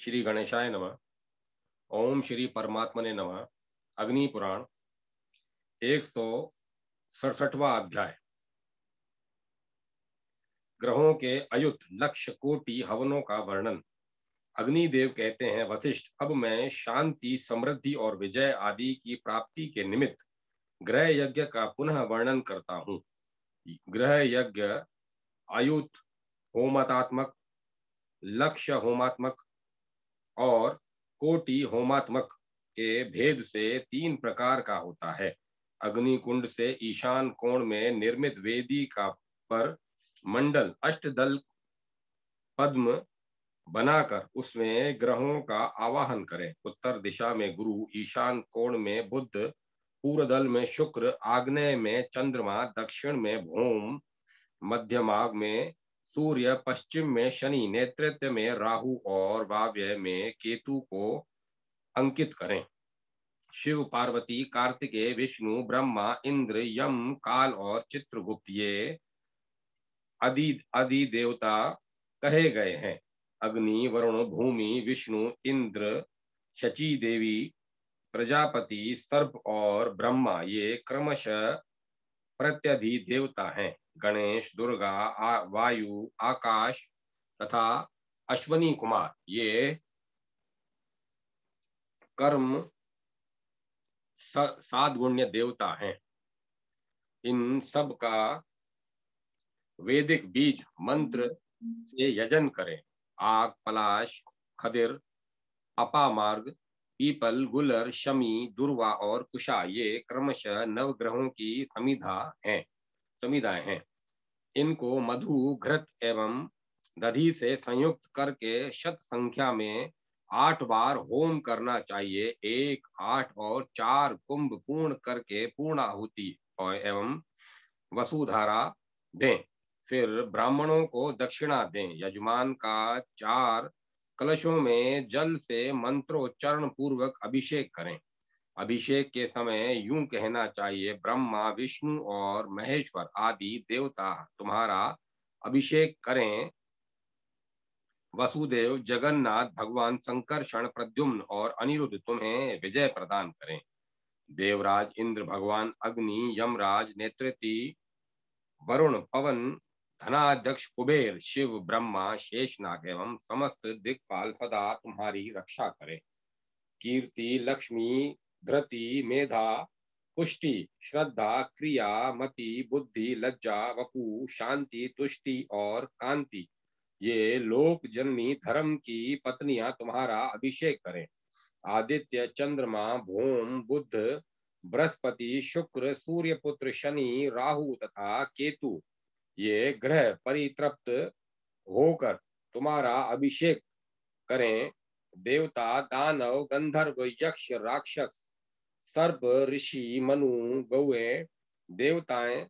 श्री गणेशाय नमः। ओम श्री परमात्मने नमः। अग्नि पुराण 167वां अध्याय। ग्रहों के अयुत लक्ष्य कोटि हवनों का वर्णन। अग्निदेव कहते हैं, वशिष्ठ, अब मैं शांति, समृद्धि और विजय आदि की प्राप्ति के निमित्त ग्रह यज्ञ का पुनः वर्णन करता हूँ। ग्रह यज्ञ आयुत होमात्मक, लक्ष्य होमात्मक और कोटि होमात्मक के भेद से 3 प्रकार का होता है। अग्निकुंड से ईशान कोण में निर्मित वेदी का पर मंडल अष्टदल पद्म बनाकर उसमें ग्रहों का आवाहन करें। उत्तर दिशा में गुरु, ईशान कोण में बुध, पूर्व दल में शुक्र, आग्नेय में चंद्रमा, दक्षिण में भौम, मध्यमाग में सूर्य, पश्चिम में शनि, नेतृत्व में राहु और वायव्य में केतु को अंकित करें। शिव, पार्वती, कार्तिकेय, विष्णु, ब्रह्मा, इंद्र, यम, काल और चित्रगुप्त ये आदि देवता कहे गए हैं। अग्नि, वरुण, भूमि, विष्णु, इंद्र, शची देवी, प्रजापति, सर्प और ब्रह्मा ये क्रमशः प्रत्यधि देवता हैं। गणेश, दुर्गा, वायु, आकाश तथा अश्वनी कुमार ये कर्म सातगुण्य देवता हैं। इन सब का वैदिक बीज मंत्र से यजन करें। आग, पलाश, खदिर, अपामार्ग, पीपल, गुलर, शमी, दुर्वा और कुशा ये क्रमशः नवग्रहों की समिधाएं हैं। इनको मधु, घृत एवं दधि से संयुक्त करके शत संख्या में 8 बार होम करना चाहिए। 1, 8 और 4 कुंभ पूर्ण करके पूर्णाहुति एवं वसुधारा दें। फिर ब्राह्मणों को दक्षिणा दें। यजमान का 4 कलशों में जल से मंत्रोच्चारण पूर्वक अभिषेक करें। अभिषेक के समय यूं कहना चाहिए, ब्रह्मा, विष्णु और महेश्वर आदि देवता तुम्हारा अभिषेक करें। वसुदेव, जगन्नाथ, भगवान संकर्षण, प्रद्युम्न और अनिरुद्ध तुम्हें विजय प्रदान करें। देवराज इंद्र, भगवान अग्नि, यमराज, नेत्रति, वरुण, पवन, धनाध्यक्ष कुबेर, शिव, ब्रह्मा, शेषनाग एवं समस्त दिक्पाल सदा तुम्हारी रक्षा करें। कीर्ति, लक्ष्मी, धृति, मेधा, पुष्टि, श्रद्धा, क्रिया, मति, बुद्धि, लज्जा, वपु, शांति, तुष्टि और कांति ये लोक जननी धर्म की पत्नियां तुम्हारा अभिषेक करें। आदित्य, चंद्रमा, भौम, बुध, बृहस्पति, शुक्र, सूर्य पुत्र शनि, राहु तथा केतु ये ग्रह परितृप्त होकर तुम्हारा अभिषेक करें। देवता, दानव, गंधर्व, यक्ष, राक्षस, सर्प, ऋषि, मनु, गौएं, देवताएं,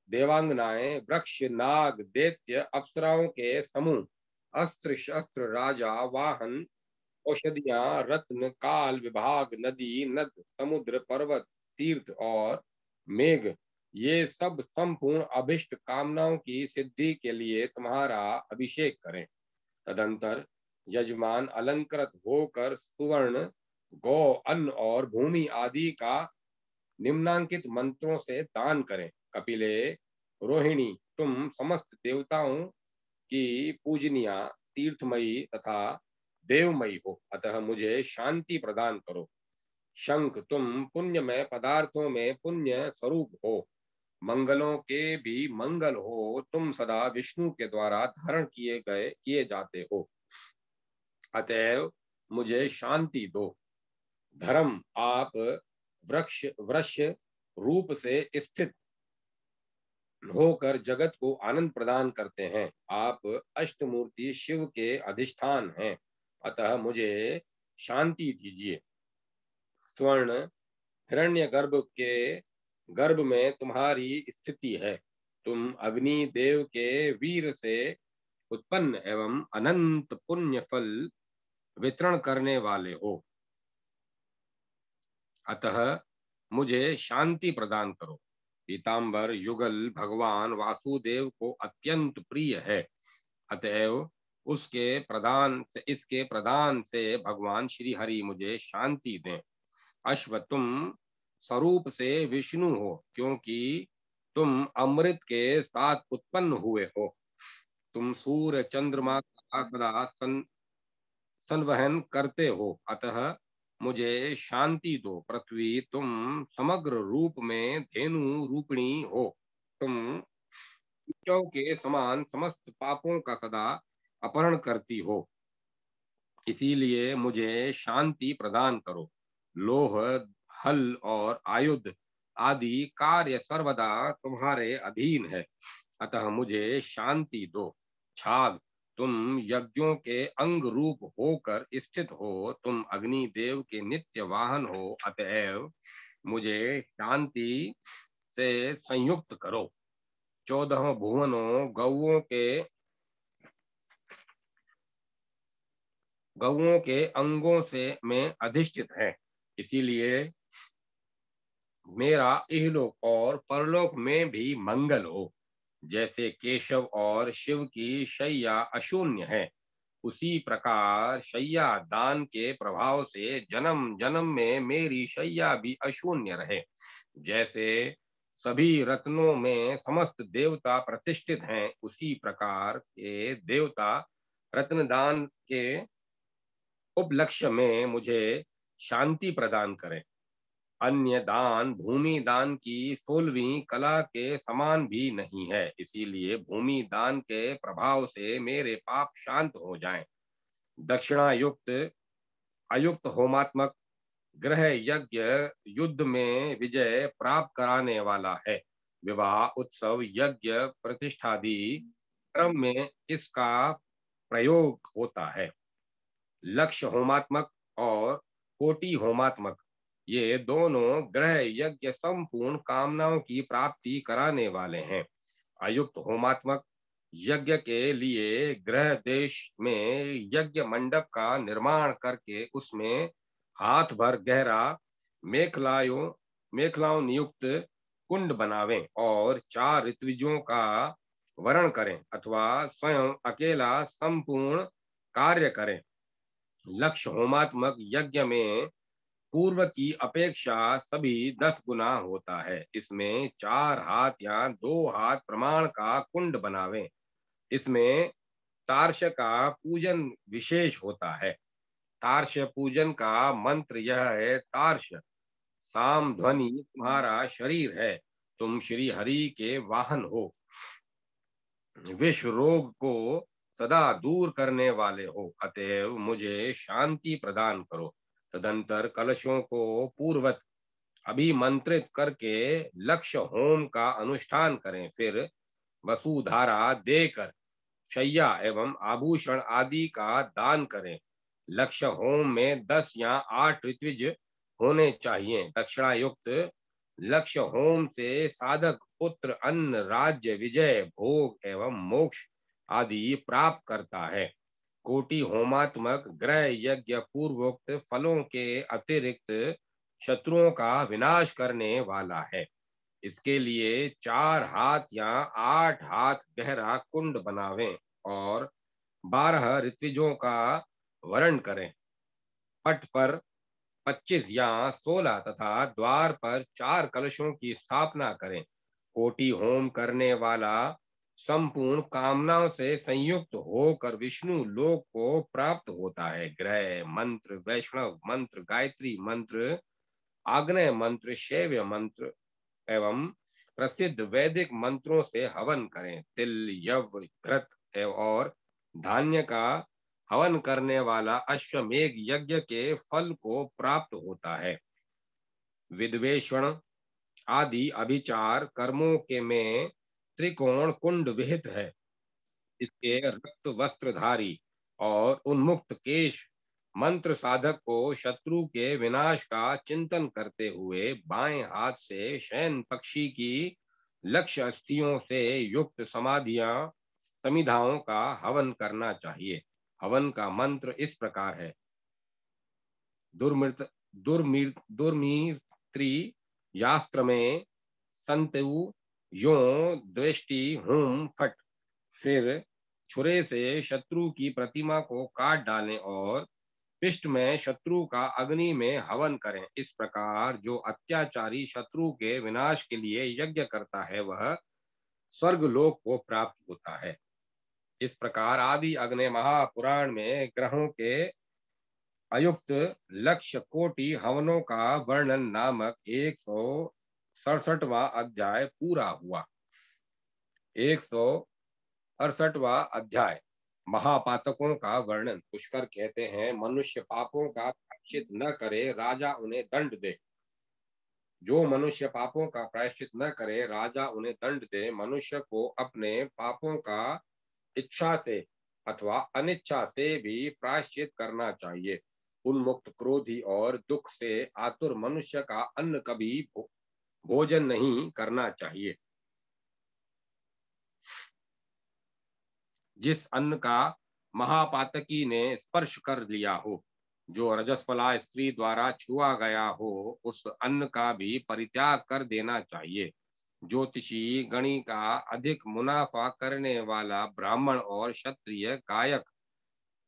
देवांगनाएं, वृक्ष, नाग, दैत्य, अप्सराओं के समूह, अस्त्र शस्त्र, राजा, वाहन, औषधियां, रत्न, काल, विभाग, नदी, नद, समुद्र, पर्वत, तीर्थ और मेघ ये सब संपूर्ण अभिष्ट कामनाओं की सिद्धि के लिए तुम्हारा अभिषेक करें। तदंतर यजमान अलंकृत होकर सुवर्ण, गौ, अन्न और भूमि आदि का निम्नांकित मंत्रों से दान करें। कपिले, रोहिणी, तुम समस्त देवताओं की पूजनिया, तीर्थमयी तथा देवमयी हो, अतः मुझे शांति प्रदान करो। शंख, तुम पुण्यमय पदार्थों में पुण्य स्वरूप हो, मंगलों के भी मंगल हो, तुम सदा विष्णु के द्वारा धारण किए जाते हो, अतएव मुझे शांति दो। धर्म, आप वृक्ष रूप से स्थित होकर जगत को आनंद प्रदान करते हैं। आप अष्टमूर्ति शिव के अधिष्ठान हैं, अतः मुझे शांति दीजिए। स्वर्ण, हिरण्यगर्भ के गर्भ में तुम्हारी स्थिति है। तुम अग्नि देव के वीर से उत्पन्न एवं अनंत पुण्य फल वितरण करने वाले हो, अतः मुझे शांति प्रदान करो। पीतांबर युगल भगवान वासुदेव को अत्यंत प्रिय है, अतएव इसके प्रदान से भगवान श्री हरि मुझे शांति दें। अश्व, तुम स्वरूप से विष्णु हो, क्योंकि तुम अमृत के साथ उत्पन्न हुए हो। तुम सूर्य चंद्रमा का सदा संवहन करते हो, अतः मुझे शांति दो। पृथ्वी, तुम समग्र रूप में धेनु रूपिणी हो। तुम कीचों के समान समस्त पापों का सदा अपहरण करती हो, इसीलिए मुझे शांति प्रदान करो। लोह, हल और आयुध आदि कार्य सर्वदा तुम्हारे अधीन है, अतः मुझे शांति दो। छाग, तुम यज्ञों के अंग रूप होकर स्थित हो। तुम अग्नि देव के नित्य वाहन हो, अतएव मुझे शांति से संयुक्त करो। 14 भुवनों गौओं के अंगों से में अधिष्ठित है, इसीलिए मेरा इहलोक और परलोक में भी मंगल हो। जैसे केशव और शिव की शैया अशून्य है, उसी प्रकार शैया दान के प्रभाव से जन्म जन्म में मेरी शैया भी अशून्य रहे। जैसे सभी रत्नों में समस्त देवता प्रतिष्ठित हैं, उसी प्रकार के देवता रत्नदान के उपलक्ष्य में मुझे शांति प्रदान करें। अन्य दान भूमि दान की 16वीं कला के समान भी नहीं है, इसीलिए भूमि दान के प्रभाव से मेरे पाप शांत हो जाएं। दक्षिणायुक्त अयुक्त होमात्मक ग्रह यज्ञ युद्ध में विजय प्राप्त कराने वाला है। विवाह उत्सव यज्ञ प्रतिष्ठादि क्रम में इसका प्रयोग होता है। लक्ष्य होमात्मक और कोटि होमात्मक, ये दोनों ग्रह यज्ञ संपूर्ण कामनाओं की प्राप्ति कराने वाले हैं। अयुक्त होमात्मक यज्ञ के लिए ग्रह देश में यज्ञ मंडप का निर्माण करके उसमें हाथ भर गहरा मेखलाओं नियुक्त कुंड बनावें और 4 ऋत्विजों का वरण करें, अथवा स्वयं अकेला संपूर्ण कार्य करें। लक्ष्य होमात्मक यज्ञ में पूर्व की अपेक्षा सभी 10 गुना होता है। इसमें 4 हाथ या 2 हाथ प्रमाण का कुंड बनावें। इसमें तार्क्ष का पूजन विशेष होता है। तार्क्ष पूजन का मंत्र यह है: तार्क्ष, साम ध्वनि तुम्हारा शरीर है, तुम श्री हरि के वाहन हो, विश्व रोग को सदा दूर करने वाले हो, अतएव मुझे शांति प्रदान करो। तदंतर कलशों को पूर्वत अभिमंत्रित करके लक्ष्य होम का अनुष्ठान करें। फिर वसुधारा देकर शैया एवं आभूषण आदि का दान करें। लक्ष्य होम में 10 या 8 ऋत्विज होने चाहिए। दक्षिणायुक्त लक्ष्य होम से साधक पुत्र, अन्न, राज्य, विजय, भोग एवं मोक्ष आदि प्राप्त करता है। कोटि होमात्मक ग्रह यज्ञ पूर्वोक्त फलों के अतिरिक्त शत्रुओं का विनाश करने वाला है। इसके लिए 4 हाथ या 8 हाथ गहरा कुंड बनावें और 12 ऋत्विजों का वरण करें। पट पर 25 या 16 तथा द्वार पर 4 कलशों की स्थापना करें। कोटि होम करने वाला संपूर्ण कामनाओं से संयुक्त होकर विष्णु लोक को प्राप्त होता है। ग्रह मंत्र, वैष्णव मंत्र, गायत्री मंत्र, आग्नेय मंत्र, शैव्य मंत्र एवं प्रसिद्ध वैदिक मंत्रों से हवन करें। तिल, यव, घृत और धान्य का हवन करने वाला अश्वमेघ यज्ञ के फल को प्राप्त होता है। विद्वेषण आदि अभिचार कर्मों के में त्रिकोण कुंड विहित है। इसके रक्त वस्त्रधारी और उन्मुक्त केश मंत्र साधक को शत्रु के विनाश का चिंतन करते हुए बाएं हाथ से शयन पक्षी की लक्ष्य अस्थियों से युक्त समिधाओं का हवन करना चाहिए। हवन का मंत्र इस प्रकार है: दुर्मित्री यास्त्र में संतु यो दृष्टि हुम फट। फिर छुरे से शत्रु की प्रतिमा को काट डालें और पिष्ट में शत्रु का अग्नि में हवन करें। इस प्रकार जो अत्याचारी शत्रु के विनाश के लिए यज्ञ करता है वह स्वर्ग लोक को प्राप्त होता है। इस प्रकार आदि अग्नि महापुराण में ग्रहों के अयुक्त लक्ष्य कोटि हवनों का वर्णन नामक 167वां अध्याय पूरा हुआ। 168वां अध्याय महापातकों का वर्णन। पुष्कर कहते हैं, मनुष्य पापों का प्रायश्चित न करे, राजा उन्हें दंड दे। जो मनुष्य पापों का प्रायश्चित न करे, राजा उन्हें दंड दे। मनुष्य को अपने पापों का इच्छा से अथवा अनिच्छा से भी प्रायश्चित करना चाहिए। उन्मुक्त, क्रोधी और दुख से आतुर मनुष्य का अन्न कभी भोजन नहीं करना चाहिए। जिस अन्न का महापातकी ने स्पर्श कर लिया हो, जो रजस्वला स्त्री द्वारा छुआ गया हो, उस अन्न का भी परित्याग कर देना चाहिए। ज्योतिषी, गणी का अधिक मुनाफा करने वाला ब्राह्मण और क्षत्रिय, गायक,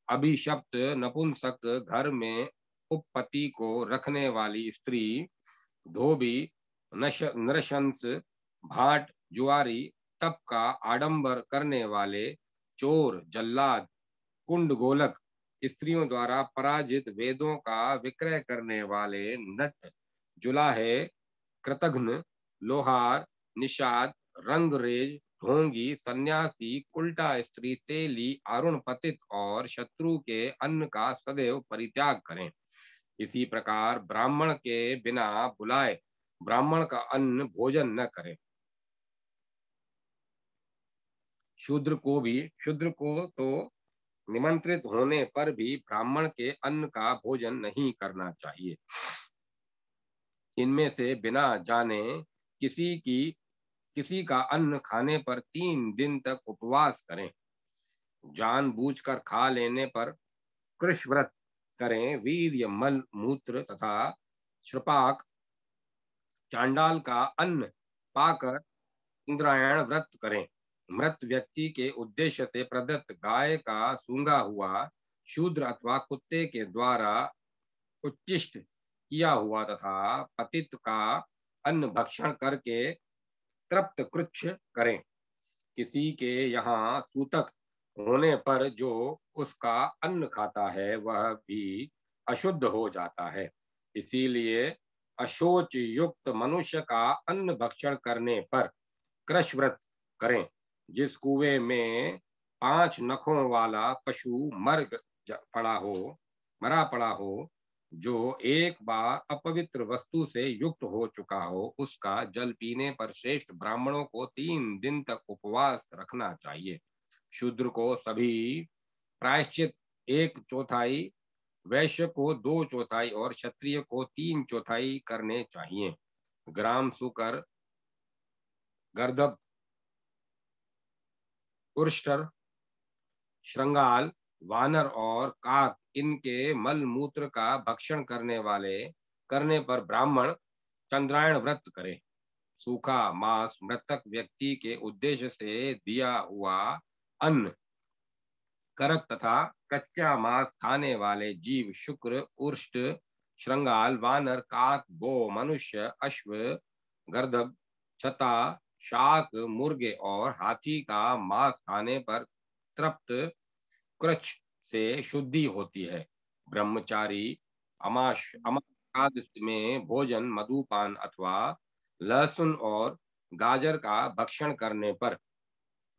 अभिशप्त, नपुंसक, घर में उपपति को रखने वाली स्त्री, धोबी, नृशंस, भाट, जुआरी, तप का आडंबर करने वाले, चोर, जल्लाद, कुंड गोलक, स्त्रियों द्वारा पराजित, वेदों का विक्रय करने वाले, नट, जुलाहे, कृतघ्न, लोहार, निषाद, रंगरेज, ढोंगी, सन्यासी, उल्टा स्त्री, तेली, अरुण पतित और शत्रु के अन्न का सदैव परित्याग करें। इसी प्रकार ब्राह्मण के बिना बुलाए ब्राह्मण का अन्न भोजन न करें। शूद्र को तो निमंत्रित होने पर भी ब्राह्मण के अन्न का भोजन नहीं करना चाहिए। इनमें से बिना जाने किसी का अन्न खाने पर 3 दिन तक उपवास करें। जानबूझकर खा लेने पर कृश व्रत करें। वीर्य, मल, मूत्र तथा श्रपाक, चांडाल का अन्न पाकर इंद्रायण व्रत करें। मृत व्यक्ति के उद्देश्य से प्रदत्त गाय का सूंघा हुआ, शूद्र अथवा कुत्ते के द्वारा उच्चिष्ट किया हुआ तथा पतित का अन्न भक्षण करके तृप्त कृच्छ करें। किसी के यहाँ सूतक होने पर जो उसका अन्न खाता है वह भी अशुद्ध हो जाता है। इसीलिए अशोच युक्त मनुष्य का अन्न भक्षण करने पर कृश व्रत करें। जिस कुएं में 5 नखों वाला पशु मरा पड़ा हो, जो एक बार अपवित्र वस्तु से युक्त हो चुका हो, उसका जल पीने पर श्रेष्ठ ब्राह्मणों को 3 दिन तक उपवास रखना चाहिए। शूद्र को सभी प्रायश्चित 1/4, वैश्य को 2/4 और क्षत्रिय को 3/4 करने चाहिए। ग्राम सुकर, गर्दभ, उर्ष्टर, श्रृंगाल, वानर और काक इनके मल मूत्र का भक्षण करने पर ब्राह्मण चंद्रायण व्रत करे। सूखा मांस, मृतक व्यक्ति के उद्देश्य से दिया हुआ अन्न, करक तथा कच्चा मांस खाने वाले जीव, शुक्र, उर्ष्ट, श्रृंगाल, वानर, काक, गो, मनुष्य, अश्व, गर्दभ, छता, शाक, मुर्गे और हाथी का मांस खाने पर तृप्त कृच्छ से शुद्धि होती है। ब्रह्मचारी अमावस्या में भोजन, मधुपान अथवा लहसुन और गाजर का भक्षण करने पर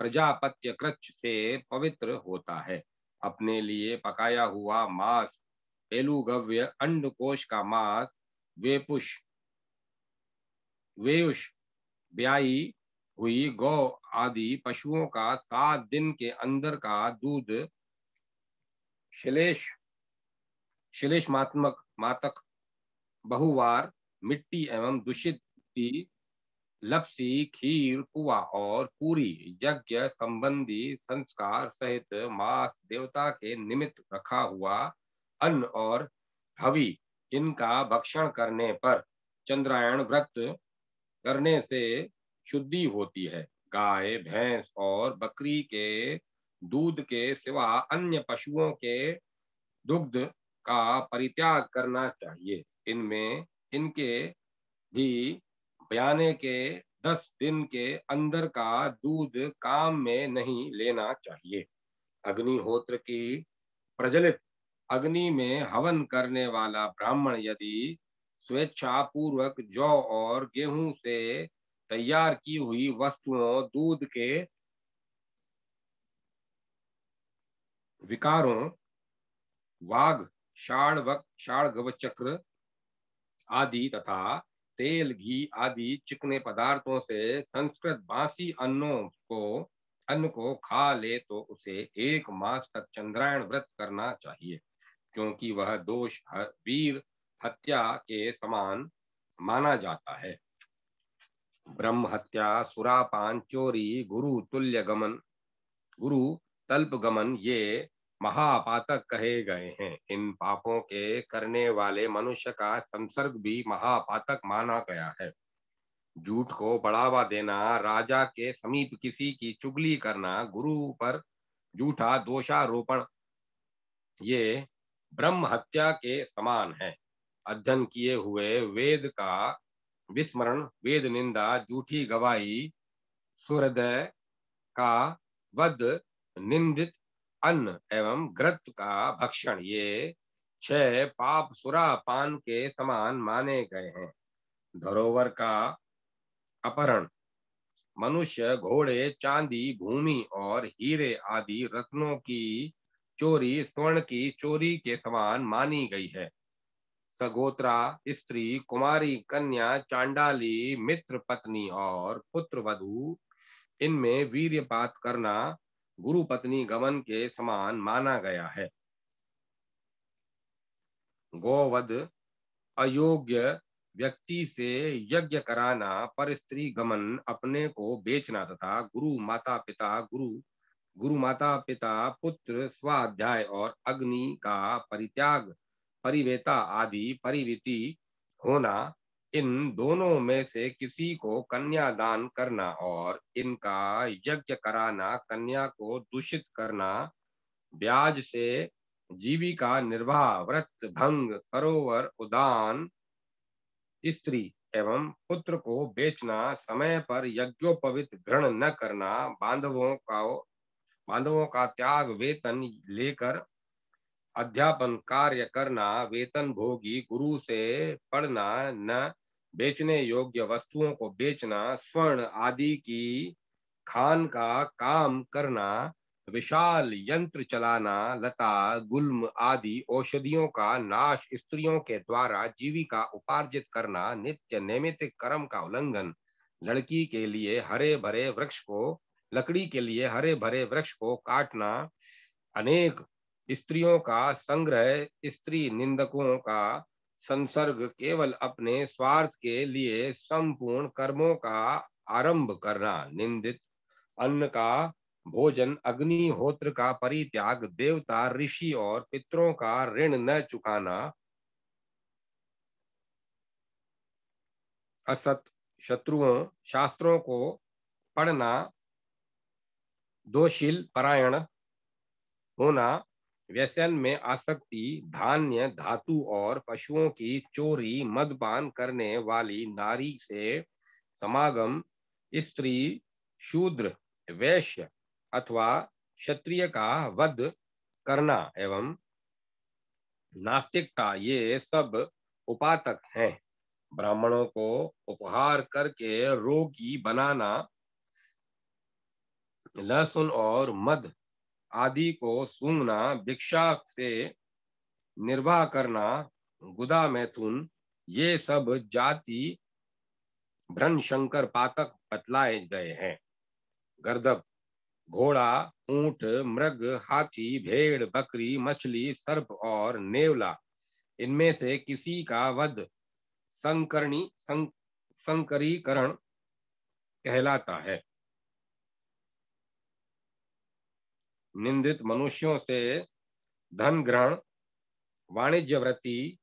प्रजापत्य कृच्छ से पवित्र होता है। अपने लिए पकाया हुआ मांस, पेलुगव्य, अंडकोश का मांस, वेयुष, ब्याई हुई गौ आदि पशुओं का 7 दिन के अंदर का दूध, मातक, बहुवार, मिट्टी एवं दूषित लपसी, खीर, पुआ और पूरी, यज्ञ संबंधी संस्कार सहित मांस, देवता के निमित्त रखा हुआ अन्न और हवि, इनका भक्षण करने पर चंद्रायण व्रत करने से शुद्धि होती है। गाय, भैंस और बकरी के दूध के सिवा अन्य पशुओं के दुग्ध का परित्याग करना चाहिए। इनमें इनके भी बयाने के 10 दिन के अंदर का दूध काम में नहीं लेना चाहिए। अग्निहोत्र की प्रज्वलित अग्नि में हवन करने वाला ब्राह्मण यदि स्वेच्छा पूर्वक जौ और गेहूं से तैयार की हुई वस्तुओं, दूध के विकारों, वाघ, षाढ़ चक्र आदि तथा तेल, घी आदि चिकने पदार्थों से संस्कृत बासी अन्न को खा ले तो उसे 1 मास तक चंद्रायण व्रत करना चाहिए, क्योंकि वह दोष वीर हत्या के समान माना जाता है। ब्रह्म हत्या, सुरापान, चोरी, गुरु तल्प गमन ये महापातक कहे गए हैं। इन पापों के करने वाले मनुष्य का संसर्ग भी महापातक माना गया है। झूठ को बढ़ावा देना, राजा के समीप किसी की चुगली करना, गुरु पर झूठा दोषारोपण, ये ब्रह्म हत्या के समान है। अध्ययन किए हुए वेद का विस्मरण, वेद निंदा, झूठी गवाही, सुहृदय का वध, निंदित अन्न एवं घृत का भक्षण, ये 6 पाप सुरापान के समान माने गए हैं। धरोवर का अपहरण, मनुष्य, घोड़े, चांदी, भूमि और हीरे आदि रत्नों की चोरी स्वर्ण की चोरी के समान मानी गई है। सगोत्रा स्त्री, कुमारी कन्या, चांडाली, मित्र पत्नी और पुत्र वधू, इनमें वीर्यपात करना गुरु पत्नी गमन के समान माना गया है। गोवध, अयोग्य व्यक्ति से यज्ञ कराना, पर स्त्री गमन, अपने को बेचना तथा गुरु माता पिता पुत्र स्वाध्याय और अग्नि का परित्याग, परिवेता आदि परिविति होना, इन दोनों में से किसी को कन्या दान करना और इनका यज्ञ कराना, कन्या को दूषित करना, ब्याज से जीविका निर्वाह, व्रत भंग, सरोवर उदान, स्त्री एवं पुत्र को बेचना, समय पर यज्ञोपवीत ग्रहण न करना, बांधवों का त्याग, वेतन लेकर अध्यापन कार्य करना, वेतन भोगी गुरु से पढ़ना, न बेचने योग्य वस्तुओं को बेचना, स्वर्ण आदि की खान का काम करना, विशाल यंत्र चलाना, लता गुल्म आदि औषधियों का नाश, स्त्रियों के द्वारा जीविका उपार्जित करना, नित्य नैमित्तिक कर्म का उल्लंघन, लकड़ी के लिए हरे भरे वृक्ष को काटना, अनेक स्त्रियों का संग्रह, स्त्री निंदकों का संसर्ग, केवल अपने स्वार्थ के लिए संपूर्ण कर्मों का आरंभ करना, निंदित अन्न का भोजन, अग्निहोत्र का परित्याग, देवता, ऋषि और पितरों का ऋण न चुकाना, असत शास्त्रों को पढ़ना, दोशील परायण होना, व्यसन में आसक्ति, धान्य, धातु और पशुओं की चोरी, मदपान करने वाली नारी से समागम, स्त्री, शूद्र, वैश्य अथवा क्षत्रिय का वध करना एवं नास्तिकता, ये सब उपातक हैं। ब्राह्मणों को उपहार करके रोगी बनाना, लहसुन और मद आदि को सूंघना, भिक्षा से निर्वाह करना, गुदा मैथुन, ये सब जाति भ्रनशंकर पातक बतलाए गए हैं। गर्दभ, घोड़ा, ऊंट, मृग, हाथी, भेड़, बकरी, मछली, सर्प और नेवला, इनमें से किसी का वध संकरीकरण कहलाता है। निंदित मनुष्यों से धन ग्रहण, वाणिज्य वृत्ति,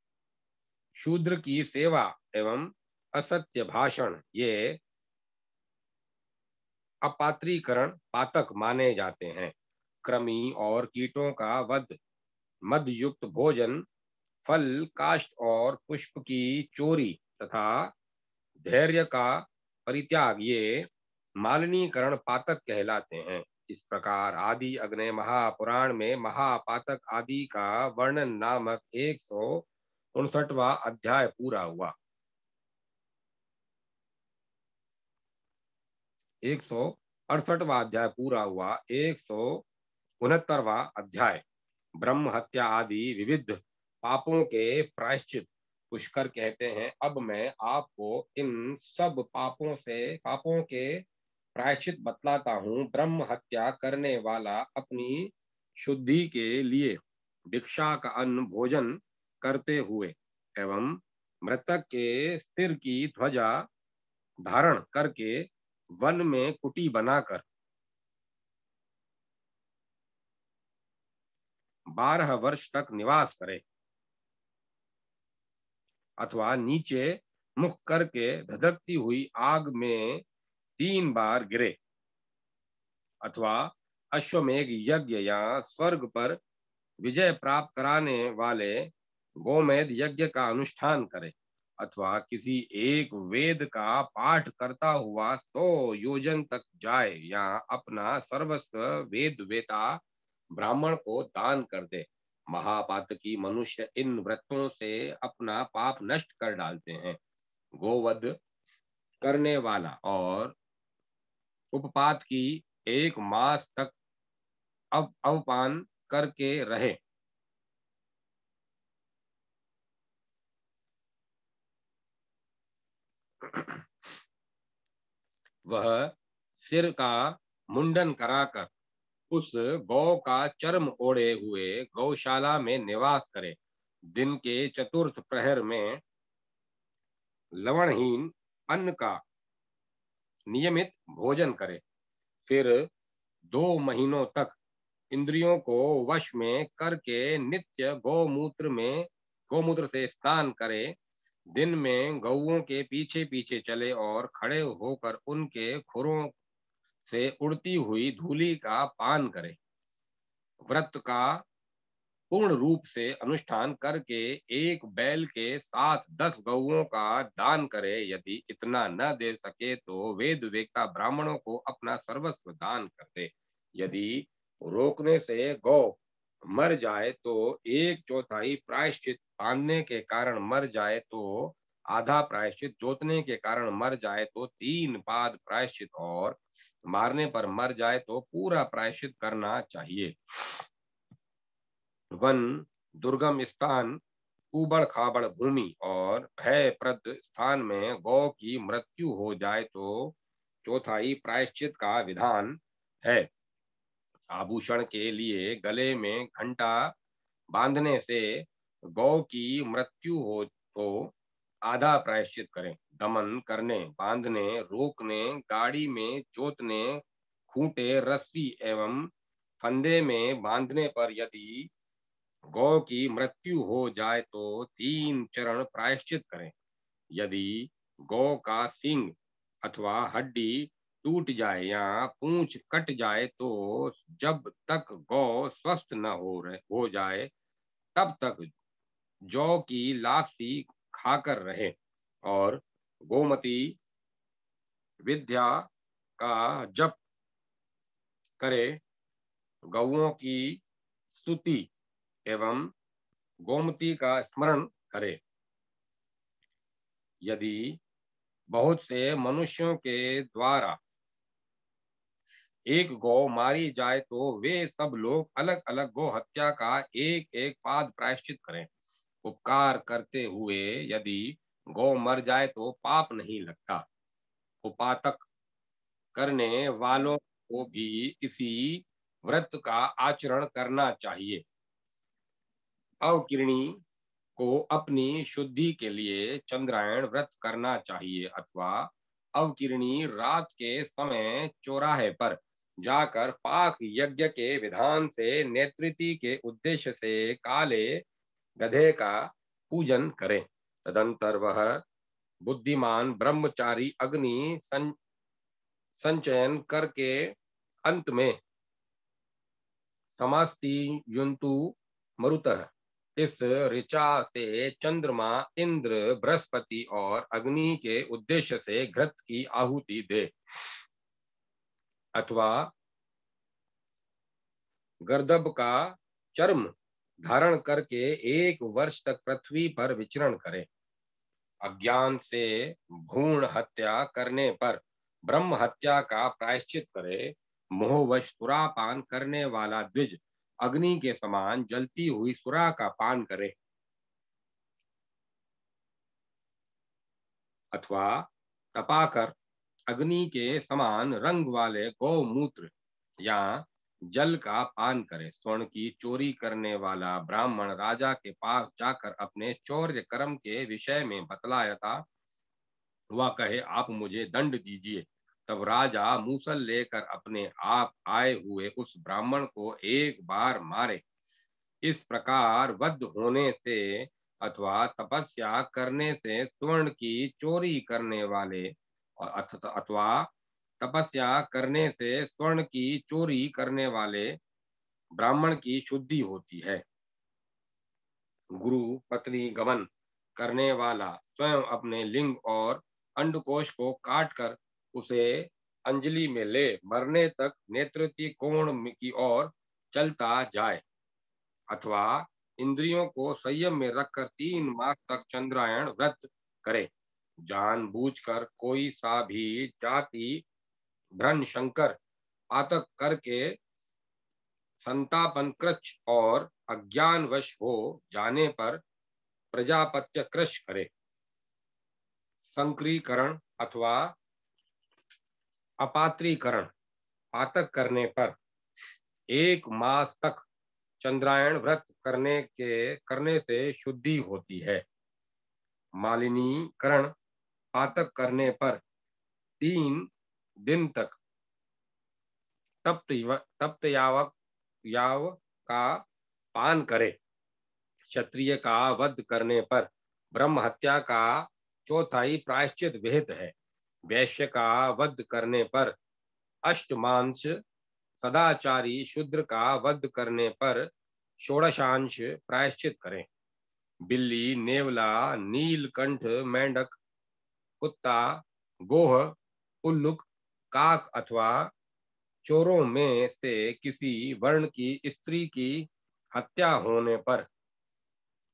शूद्र की सेवा एवं असत्य भाषण, ये अपात्रीकरण पातक माने जाते हैं। कृमि और कीटों का वध, मद युक्त भोजन, फल, काष्ठ और पुष्प की चोरी तथा धैर्य का परित्याग, ये मालिनीकरण पातक कहलाते हैं। इस प्रकार आदि अग्नि महापुराण में महापातक आदि का वर्णन नामक 159वां अध्याय पूरा हुआ। 168वां अध्याय पूरा हुआ। 169वां अध्याय ब्रह्म हत्या आदि विविध पापों के प्रायश्चित। पुष्कर कहते हैं, अब मैं आपको इन सब पापों के प्रायश्चित बतलाता हूँ। ब्रह्म हत्या करने वाला अपनी शुद्धि के लिए भिक्षा का अन्न भोजन करते हुए एवं मृतक के सिर की ध्वजा धारण करके वन में कुटी बनाकर 12 वर्ष तक निवास करे अथवा नीचे मुख करके धधकती हुई आग में 3 बार गिरे अथवा अश्वमेघ यज्ञ या स्वर्ग पर विजय प्राप्त कराने वाले गोमेध यज्ञ का अनुष्ठान करे अथवा किसी एक वेद का पाठ करता हुआ 100 योजन तक जाए या अपना सर्वस्व वेद वेता ब्राह्मण को दान कर दे। महापातकी मनुष्य इन व्रतों से अपना पाप नष्ट कर डालते हैं। गोवध करने वाला और उपपात की 1 मास तक अवपान करके रहे वह सिर का मुंडन कराकर उस गौ का चर्म ओढ़े हुए गौशाला में निवास करे। दिन के चतुर्थ प्रहर में लवणहीन अन्न का नियमित भोजन करे। फिर 2 महीनों तक इंद्रियों को वश में करके नित्य गौमूत्र से स्नान करे। दिन में गौओं के पीछे पीछे चले और खड़े होकर उनके खुरों से उड़ती हुई धूलि का पान करे। व्रत का पूर्ण रूप से अनुष्ठान करके एक बैल के साथ 10 गौओं का दान करे। यदि इतना न दे सके तो वेद वेत्ता ब्राह्मणों को अपना सर्वस्व दान कर दे। यदि रोकने से गौ मर जाए तो 1/4 प्रायश्चित, बांधने के कारण मर जाए तो आधा प्रायश्चित, जोतने के कारण मर जाए तो 3 पाद प्रायश्चित और मारने पर मर जाए तो पूरा प्रायश्चित करना चाहिए। वन, दुर्गम स्थान, उबड़ खाबड़ भूमि और भयप्रद स्थान में गौ की मृत्यु हो जाए तो 1/4 प्रायश्चित का विधान है। आभूषण के लिए गले में घंटा बांधने से गौ की मृत्यु हो तो आधा प्रायश्चित करें। दमन करने, बांधने, रोकने, गाड़ी में जोतने, खूंटे, रस्सी एवं फंदे में बांधने पर यदि गौ की मृत्यु हो जाए तो 3 चरण प्रायश्चित करें। यदि गौ का सींग अथवा हड्डी टूट जाए या पूंछ कट जाए तो जब तक गौ स्वस्थ न हो जाए तब तक जौ की लापसी खाकर रहे और गोमती विद्या का जप करे। गौओं की स्तुति एवं गोमती का स्मरण करे। यदि बहुत से मनुष्यों के द्वारा एक गौ मारी जाए तो वे सब लोग अलग अलग गौ हत्या का एक एक पाद प्रायश्चित करें। उपकार करते हुए यदि गौ मर जाए तो पाप नहीं लगता। उपातक करने वालों को भी इसी व्रत का आचरण करना चाहिए। अवकिरणी को अपनी शुद्धि के लिए चंद्रायण व्रत करना चाहिए अथवा अवकिरणी रात के समय चौराहे पर जाकर पाक यज्ञ के विधान से नेतृत्व के उद्देश्य से काले गधे का पूजन करें। तदंतर वह बुद्धिमान ब्रह्मचारी अग्नि सं, संचयन करके अंत में समास्ति युन्तु मरुतः। इस ऋचा से चंद्रमा, इंद्र, बृहस्पति और अग्नि के उद्देश्य से घृत की आहुति दे, अथवा गर्दभ का चर्म धारण करके 1 वर्ष तक पृथ्वी पर विचरण करे। अज्ञान से भ्रूण हत्या करने पर ब्रह्म हत्या का प्रायश्चित करे। मोहवश सुरापान करने वाला द्विज अग्नि के समान जलती हुई सुरा का पान करे, अथवा तपाकर अग्नि के समान रंग वाले गौमूत्र या जल का पान करे। स्वर्ण की चोरी करने वाला ब्राह्मण राजा के पास जाकर अपने चौर्य कर्म के विषय में बतलाया था। वह कहे, आप मुझे दंड दीजिए। तब राजा मूसल लेकर अपने आप आए हुए उस ब्राह्मण को एक बार मारे। इस प्रकार वध होने से अथवा तपस्या करने से स्वर्ण की चोरी करने वाले अथवा तपस्या करने से स्वर्ण की चोरी करने वाले ब्राह्मण की शुद्धि होती है। गुरु पत्नी गमन करने वाला स्वयं अपने लिंग और अंडकोश को काटकर उसे अंजलि में ले मरने तक नेत्रति कोण की ओर चलता जाए, अथवा इंद्रियों को संयम में रखकर 3 मास तक चंद्रायण व्रत करे। जानबूझकर कोई सा भी जाति भ्रन शंकर पातक करके संतापन कृच्छ और अज्ञानवश हो जाने पर प्रजापत्य कृश करे। संक्रीकरण अथवा अपात्रीकरण पातक करने पर 1 मास तक चंद्रायण व्रत करने से शुद्धि होती है। मालिनीकरण पातक करने पर 3 दिन तक तप्त याव का पान करे। क्षत्रिय का वध करने पर ब्रह्म हत्या का 1/4 प्रायश्चित विहित है। वैश्य का वध करने पर अष्टमांश, सदाचारी शूद्र का वध करने पर 16 प्रायश्चित करें। बिल्ली, नेवला, नीलकंठ, मेंढक, कुत्ता, गोह, उल्लुक, काक अथवा चोरों में से किसी वर्ण की स्त्री की हत्या होने पर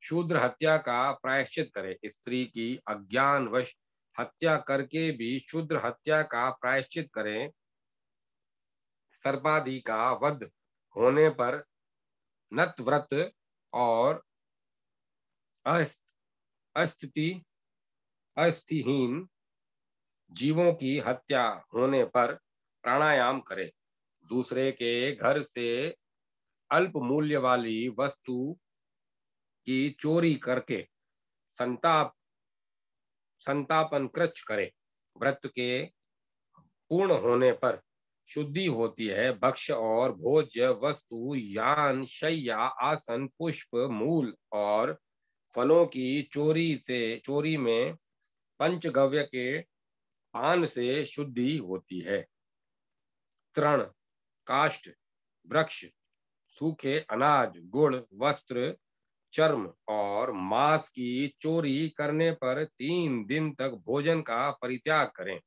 शूद्र हत्या का प्रायश्चित करे। स्त्री की अज्ञानवश हत्या करके भी शूद्र हत्या का प्रायश्चित करें। सर्पादि का वध होने पर नतव्रत और अस्थिहीन जीवों की हत्या होने पर प्राणायाम करे। दूसरे के घर से अल्प मूल्य वाली वस्तु की चोरी करके संतापन कृच्छ करे। व्रत के पूर्ण होने पर शुद्धि होती है। भक्ष्य और भोज्य वस्तु, यान, शय्या, आसन, पुष्प, मूल और फलों की चोरी में पंचगव्य के पान से शुद्धि होती है। तृण, काष्ठ, वृक्ष, सूखे अनाज, गुड़, वस्त्र, चर्म और मांस की चोरी करने पर 3 दिन तक भोजन का परित्याग करें।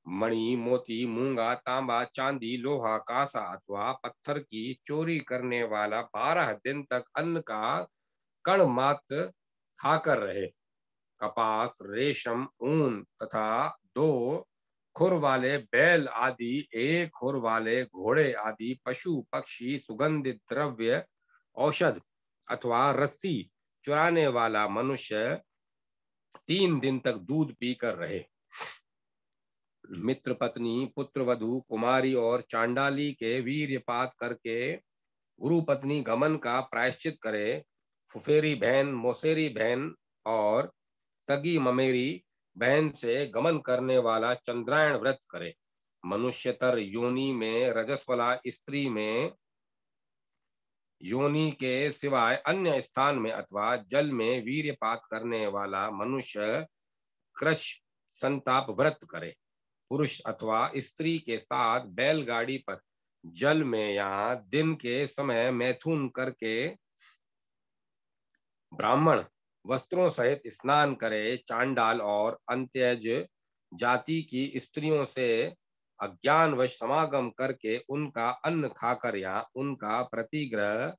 मणि, मोती, मूंगा, तांबा, चांदी, लोहा, कांसा अथवा पत्थर की चोरी करने वाला 12 दिन तक अन्न का कण मात्र खाकर रहे। कपास, रेशम, ऊन तथा 2 खुर वाले बैल आदि, 1 खुर वाले घोड़े आदि पशु पक्षी, सुगंधित द्रव्य, औषध अथवा रस्सी चुराने वाला मनुष्य 3 दिन तक दूध पीकर रहे। मित्र पत्नी, पुत्र वधु, कुमारी और चांडाली के वीर्यपात करके गुरु पत्नी गमन का प्रायश्चित करे। फुफेरी बहन, मौसेरी बहन और सगी ममेरी बहन से गमन करने वाला चंद्रायण व्रत करे। मनुष्यतर योनि में रजस्वला स्त्री में योनि के सिवाय अन्य स्थान में अथवा जल में वीर्यपात करने वाला मनुष्य कृश संताप व्रत करे। पुरुष अथवा स्त्री के साथ बैलगाड़ी पर जल में या दिन के समय मैथुन करके ब्राह्मण वस्त्रों सहित स्नान करे। चांडाल और अंत्यज जाति की स्त्रियों से अज्ञानवश समागम करके उनका अन्न खाकर या उनका प्रतिग्रह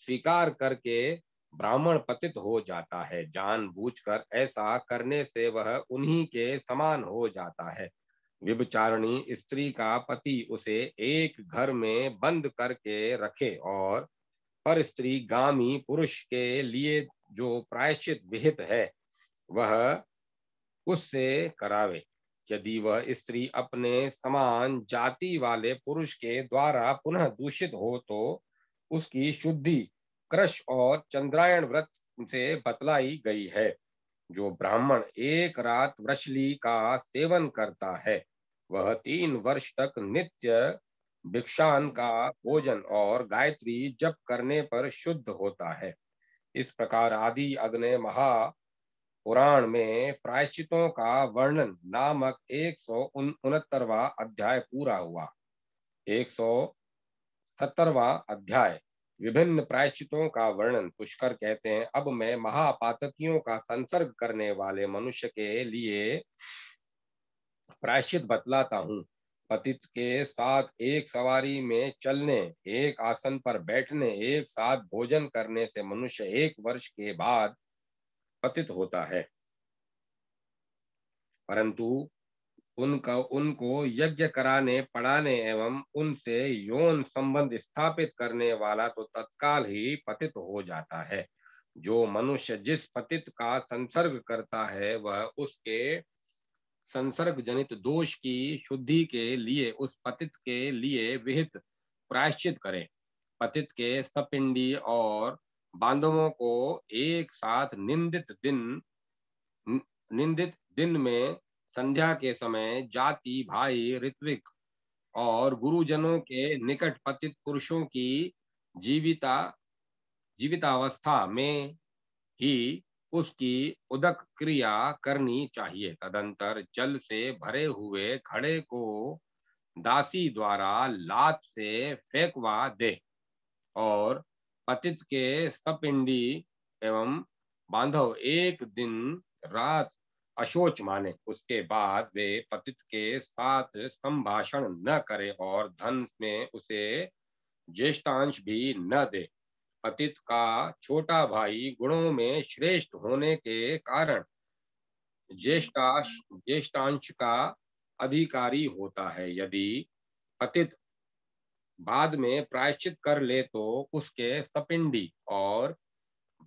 स्वीकार करके ब्राह्मण पतित हो जाता है। जानबूझकर ऐसा करने से वह उन्हीं के समान हो जाता है। व्यभिचारिणी स्त्री का पति उसे एक घर में बंद करके रखे और पर स्त्री गामी पुरुष के लिए जो प्रायश्चित विहित है वह उससे करावे। यदि वह स्त्री अपने समान जाति वाले पुरुष के द्वारा पुनः दूषित हो तो उसकी शुद्धि कृश और चंद्रायण व्रत से बतलाई गई है। जो ब्राह्मण एक रात वृषली का सेवन करता है वह 3 वर्ष तक नित्य भिक्षान का भोजन और गायत्री जप करने पर शुद्ध होता है। इस प्रकार आदि अग्नि महा पुराण में प्रायश्चितों का वर्णन नामक 169वां अध्याय पूरा हुआ। 170वां अध्याय विभिन्न प्रायश्चितों का वर्णन। पुष्कर कहते हैं, अब मैं महापातकियों का संसर्ग करने वाले मनुष्य के लिए प्रायश्चित बतलाता हूँ। पतित के साथ एक सवारी में चलने, एक आसन पर बैठने, एक साथ भोजन करने से मनुष्य 1 वर्ष के बाद पतित होता है। परंतु उनको यज्ञ कराने, पढ़ाने एवं उनसे यौन संबंध स्थापित करने वाला तो तत्काल ही पतित हो जाता है। जो मनुष्य जिस पतित का संसर्ग करता है वह उसके संसर्ग जनित दोष की शुद्धि के लिए उस पतित के लिए विहित प्रायश्चित करे। पतित के सपिंडी और बांधवों को एक साथ निंदित दिन में संध्या के समय जाति भाई ऋत्विक और गुरुजनों के निकट पतित पुरुषों की जीविता जीवितावस्था में ही उसकी उदक क्रिया करनी चाहिए। तदंतर जल से भरे हुए घड़े को दासी द्वारा लात से फेंकवा दे और पतित के सपिंडी एवं बांधव एक दिन रात अशोच माने। उसके बाद वे पतित के साथ संभाषण न करे और धन में उसे ज्येष्ठांश भी न दे। पतित का छोटा भाई गुणों में श्रेष्ठ होने के कारण ज्येष्ठांश का अधिकारी होता है। यदि पतित बाद में प्रायश्चित कर ले तो उसके सपिंडी और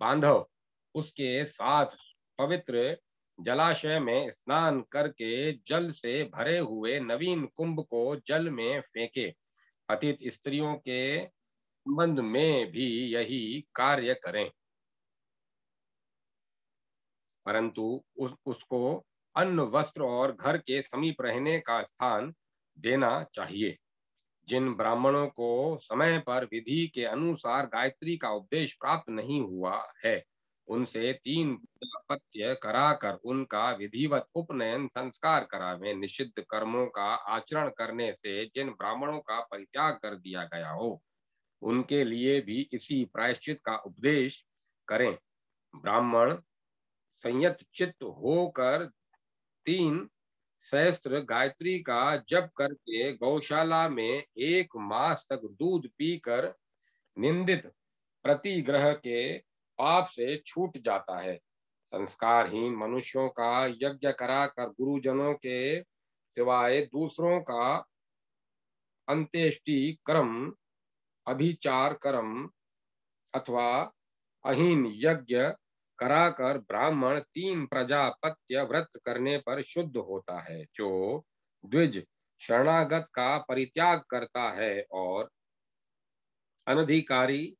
बांधव उसके साथ पवित्र जलाशय में स्नान करके जल से भरे हुए नवीन कुंभ को जल में फेंके। पतित स्त्रियों के संबंध में भी यही कार्य करें, परंतु उसको अन्न वस्त्र और घर के समीप रहने का स्थान देना चाहिए। जिन ब्राह्मणों को समय पर विधि के अनुसार गायत्री का उपदेश प्राप्त नहीं हुआ है उनसे 3 पत्य कराकर उनका विधिवत उपनयन संस्कार करावे। निषिद्ध कर्मों का आचरण करने से जिन ब्राह्मणों का परित्याग कर दिया गया हो उनके लिए भी इसी प्रायश्चित का उपदेश करें। ब्राह्मण संयत चित्त होकर 3 सहस्त्र गायत्री का जप करके गौशाला में 1 मास तक दूध पीकर निंदित प्रतिग्रह के पाप से छूट जाता है। संस्कारहीन मनुष्यों का यज्ञ कराकर गुरुजनों के सिवाय दूसरों का अंत्येष्टि कर्म, अभिचार कर्म अथवा अहीन यज्ञ कराकर ब्राह्मण 3 प्रजापत्य व्रत करने पर शुद्ध होता है। जो द्विज शरणागत का परित्याग करता है और अनधिकारी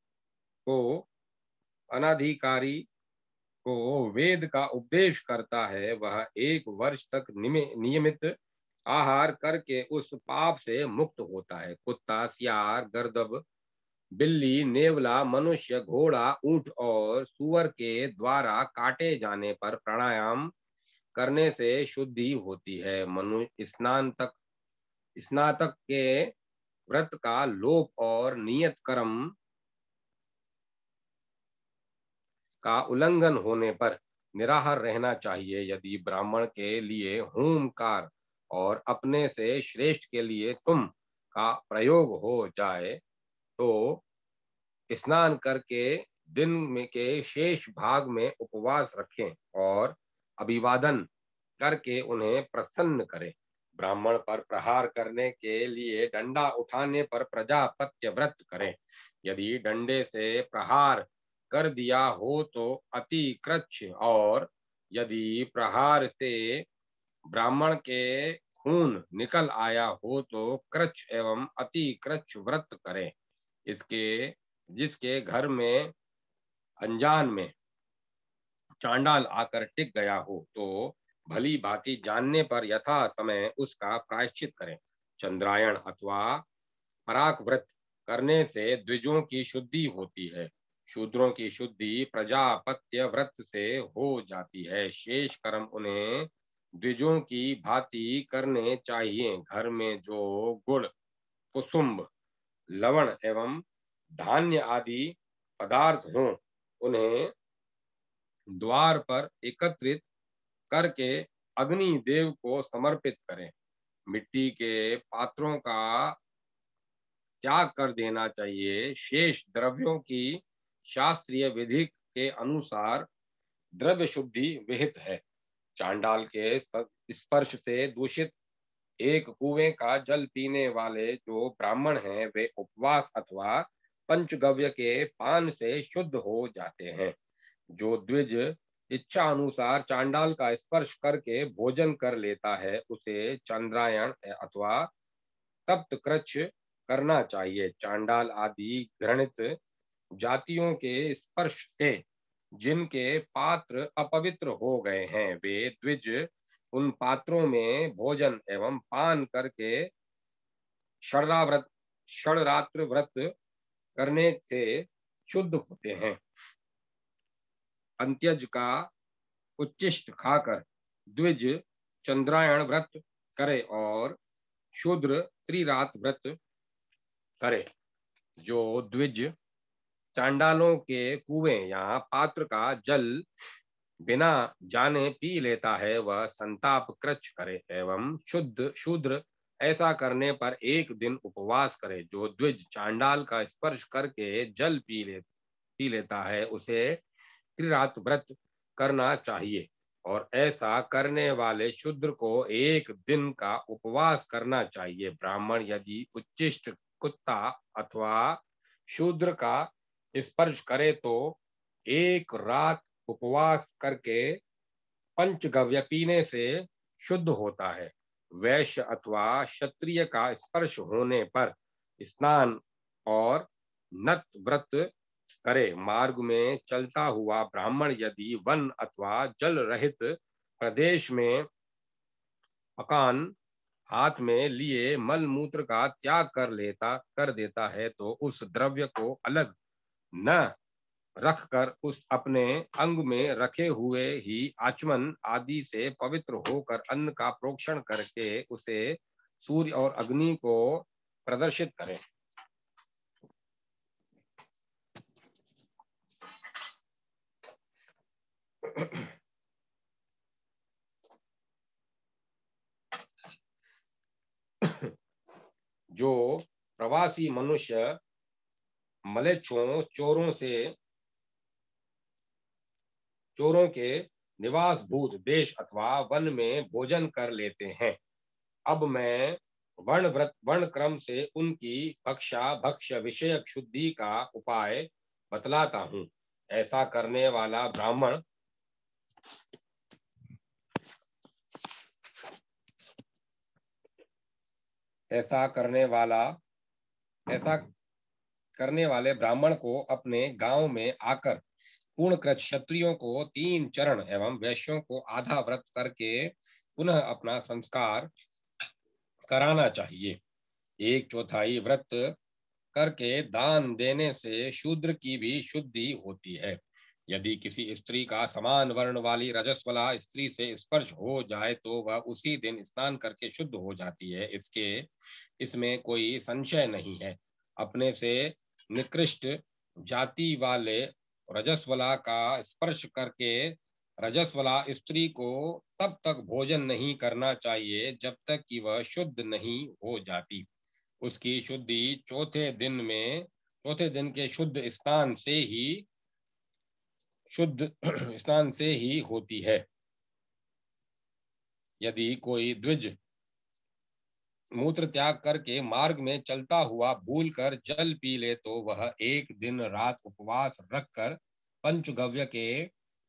को अनाधिकारी को वेद का उपदेश करता है वह 1 वर्ष तक नियमित आहार करके उस पाप से मुक्त होता है। कुत्ता, सियार, गर्दभ, बिल्ली, नेवला, मनुष्य, घोड़ा, ऊंट और सुअर के द्वारा काटे जाने पर प्राणायाम करने से शुद्धि होती है। स्नातक के व्रत का लोप और नियत कर्म का उल्लंघन होने पर निराहार रहना चाहिए। यदि ब्राह्मण के लिए होमकार और अपने से श्रेष्ठ के लिए तुम का प्रयोग हो जाए तो स्नान करके दिन में के शेष भाग में उपवास रखें और अभिवादन करके उन्हें प्रसन्न करें। ब्राह्मण पर प्रहार करने के लिए डंडा उठाने पर प्रजापत्य व्रत करें। यदि डंडे से प्रहार कर दिया हो तो अति कृच्छ, और यदि प्रहार से ब्राह्मण के खून निकल आया हो तो कृच्छ एवं अति कृच्छ व्रत करें। इसके जिसके घर में अनजान में चांडाल आकर टिक गया हो तो भली भांति जानने पर यथा समय उसका प्रायश्चित करें। चंद्रायण अथवा पराक व्रत करने से द्विजों की शुद्धि होती है। शूद्रों की शुद्धि प्रजापत्य व्रत से हो जाती है। शेष कर्म उन्हें द्विजों की भांति करने चाहिए। घर में जो गुड़, कुसुम्ब, लवण एवं धान्य आदि पदार्थ हों उन्हें द्वार पर एकत्रित करके अग्नि देव को समर्पित करें। मिट्टी के पात्रों का त्याग कर देना चाहिए। शेष द्रव्यों की शास्त्रीय विधि के अनुसार द्रव्य शुद्धि विहित है। चांडाल के स्पर्श से दूषित एक कुएं का जल पीने वाले जो ब्राह्मण हैं वे उपवास अथवा पंचगव्य के पान से शुद्ध हो जाते हैं। जो द्विज इच्छा अनुसार चांडाल का स्पर्श करके भोजन कर लेता है उसे चंद्रायण अथवा तप्त कृच्छ करना चाहिए। चांडाल आदि घृणित जातियों के स्पर्श से जिनके पात्र अपवित्र हो गए हैं वे द्विज उन पात्रों में भोजन एवं पान करके षडराव्रत षडरात्र व्रत करने से शुद्ध होते हैं। अंत्यज का उच्चिष्ट खाकर द्विज चंद्रायण व्रत करे और शूद्र त्रिरात व्रत करे। जो द्विज चांडालों के कुएं या पात्र का जल बिना जाने पी लेता है वह संताप कृच्छ करे एवं शुद्ध शूद्र ऐसा करने पर एक दिन उपवास करे। जो द्विज चांडाल का स्पर्श करके जल पी लेता है उसे त्रिरात व्रत करना चाहिए, और ऐसा करने वाले शूद्र को एक दिन का उपवास करना चाहिए। ब्राह्मण यदि उच्चिष्ट कुत्ता अथवा शूद्र का स्पर्श करे तो एक रात उपवास करके पंचगव्य पीने से शुद्ध होता है। वैश्य अथवा क्षत्रिय का स्पर्श होने पर स्नान और नत व्रत करे। मार्ग में चलता हुआ ब्राह्मण यदि वन अथवा जल रहित प्रदेश में मकान हाथ में लिए मल मूत्र का त्याग कर देता है तो उस द्रव्य को अलग न रखकर उस अपने अंग में रखे हुए ही आचमन आदि से पवित्र होकर अन्न का प्रोक्षण करके उसे सूर्य और अग्नि को प्रदर्शित करें। जो प्रवासी मनुष्य मलेच्छों चोरों के निवास भूत देश अथवा वन में भोजन कर लेते हैं। अब मैं वर्ण क्रम से उनकी भक्ष्य विषयक शुद्धि का उपाय बतलाता हूँ। ऐसा करने वाला ब्राह्मण ऐसा करने वाले ब्राह्मण को अपने गांव में आकर पूर्णकृत क्षत्रियों को 3 चरण एवं वैश्यों को आधा व्रत करके पुनः अपना संस्कार कराना चाहिए। 1/4 व्रत करके दान देने से शूद्र की भी शुद्धि होती है। यदि किसी स्त्री का समान वर्ण वाली रजस्वला स्त्री से स्पर्श हो जाए तो वह उसी दिन स्नान करके शुद्ध हो जाती है। इसमें कोई संशय नहीं है। अपने से निकृष्ट जाति वाले रजस्वला का स्पर्श करके रजस्वला स्त्री को तब तक भोजन नहीं करना चाहिए जब तक कि वह शुद्ध नहीं हो जाती। उसकी शुद्धि चौथे दिन के शुद्ध स्नान से ही होती है। यदि कोई द्विज मूत्र त्याग करके मार्ग में चलता हुआ भूलकर जल पी ले तो वह एक दिन रात उपवास रखकर पंचगव्य के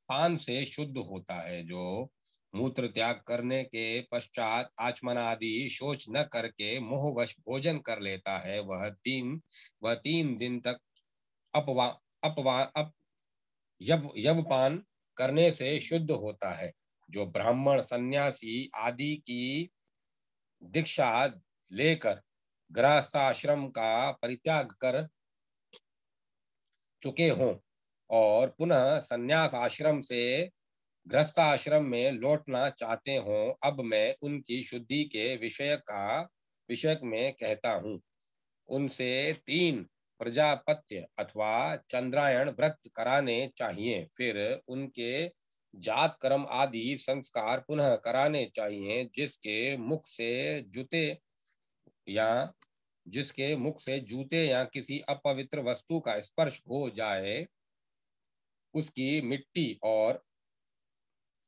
पान से शुद्ध होता है। जो मूत्र त्याग करने के पश्चात आचमनादि शौच न करके मोहवश भोजन कर लेता है वह तीन दिन तक अपवा अपवा अप यवपान करने से शुद्ध होता है। जो ब्राह्मण सन्यासी आदि की दीक्षा लेकर गृहस्थाश्रम का परित्याग कर चुके हों और पुनः संन्यास आश्रम से गृहस्थाश्रम में लौटना चाहते हों, अब मैं उनकी शुद्धि के विषयक में कहता हूँ। उनसे 3 प्रजापत्य अथवा चंद्रायण व्रत कराने चाहिए। फिर उनके जात कर्म आदि संस्कार पुनः कराने चाहिए। जिसके मुख से जूते या किसी अपवित्र वस्तु का स्पर्श हो जाए उसकी मिट्टी और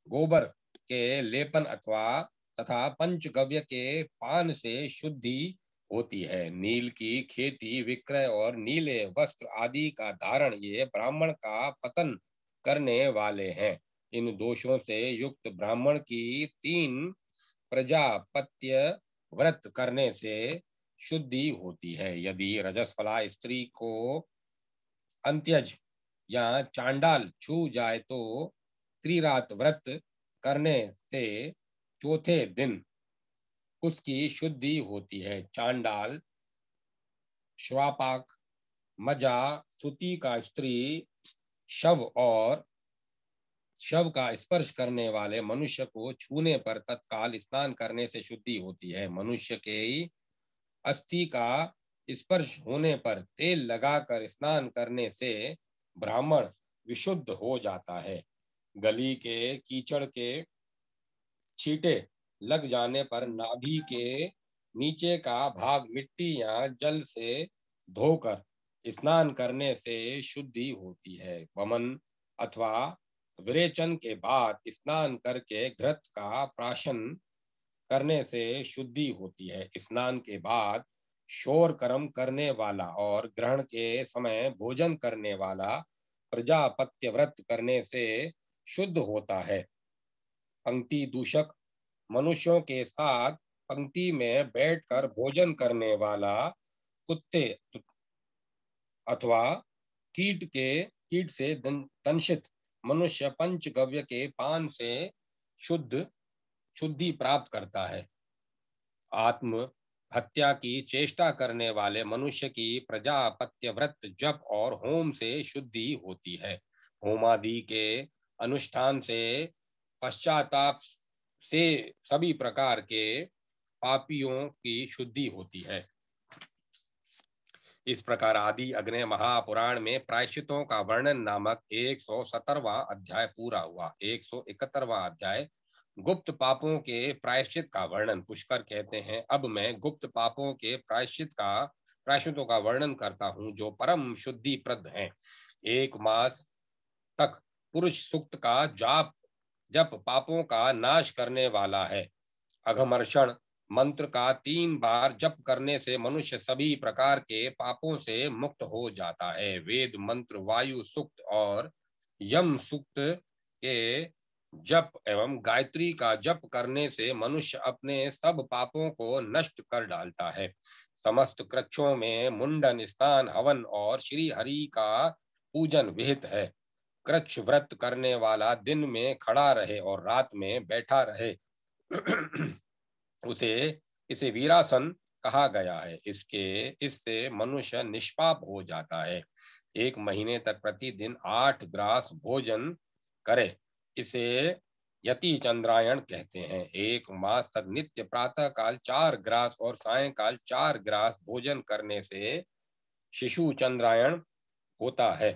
गोबर के लेपन तथा पंचगव्य के पान से शुद्धि होती है। नील की खेती, विक्रय और नीले वस्त्र आदि का धारण ये ब्राह्मण का पतन करने वाले हैं। इन दोषों से युक्त ब्राह्मण की 3 प्रजापत्य व्रत करने से शुद्धि होती है। यदि रजस्वला स्त्री को अंत्यज या चांडाल छू जाए तो त्रिरात व्रत करने से चौथे दिन उसकी शुद्धि होती है। चांडाल, श्वापाक, मजा, स्तुति का स्त्री शव का स्पर्श करने वाले मनुष्य को छूने पर तत्काल स्नान करने से शुद्धि होती है। मनुष्य के अस्थि का स्पर्श होने पर तेल लगाकर स्नान करने से ब्राह्मण विशुद्ध हो जाता है। गली के कीचड़ के छींटे लग जाने पर नाभि के नीचे का भाग मिट्टी या जल से धोकर स्नान करने से शुद्धि होती है। वमन अथवा विरेचन के बाद स्नान करके घृत का प्राशन करने से शुद्धि होती है। स्नान के बाद शोर कर्म करने वाला और ग्रहण के समय भोजन करने वाला प्रजापत्य व्रत करने से शुद्ध होता है। पंक्ति दूषक मनुष्यों के साथ पंक्ति में बैठकर भोजन करने वाला कुत्ते अथवा कीट से दंशित मनुष्य पंचगव्य के पान से शुद्धि प्राप्त करता है। आत्म हत्या की चेष्टा करने वाले मनुष्य की प्रजापत्य व्रत जप और होम से शुद्धि होती है। होमादि के अनुष्ठान से पश्चाताप से सभी प्रकार के पापियों की शुद्धि होती है। इस प्रकार आदि अग्नि महापुराण में प्रायश्चितों का वर्णन नामक 170वां अध्याय पूरा हुआ। 171वां अध्याय गुप्त पापों के प्रायश्चित का वर्णन। पुष्कर कहते हैं, अब मैं गुप्त पापों के प्रायश्चितों का वर्णन करता हूँ जो परम शुद्धि प्रद हैं। 1 मास तक पुरुष सूक्त का जप पापों का नाश करने वाला है। अघमर्षण मंत्र का 3 बार जप करने से मनुष्य सभी प्रकार के पापों से मुक्त हो जाता है। वेद मंत्र, वायु सूक्त और यम सूक्त के जप एवं गायत्री का जप करने से मनुष्य अपने सब पापों को नष्ट कर डालता है। समस्त कृच्छों में मुंडन, स्नान, हवन और श्री हरि का पूजन विहित है। कृच्छ व्रत करने वाला दिन में खड़ा रहे और रात में बैठा रहे इसे वीरासन कहा गया है। इससे मनुष्य निष्पाप हो जाता है। 1 महीने तक प्रतिदिन 8 ग्रास भोजन करे, इसे यति चंद्रायण कहते हैं। 1 मास तक नित्य प्रातः काल 4 ग्रास और सायंकाल 4 ग्रास भोजन करने से शिशु चंद्रायण होता है।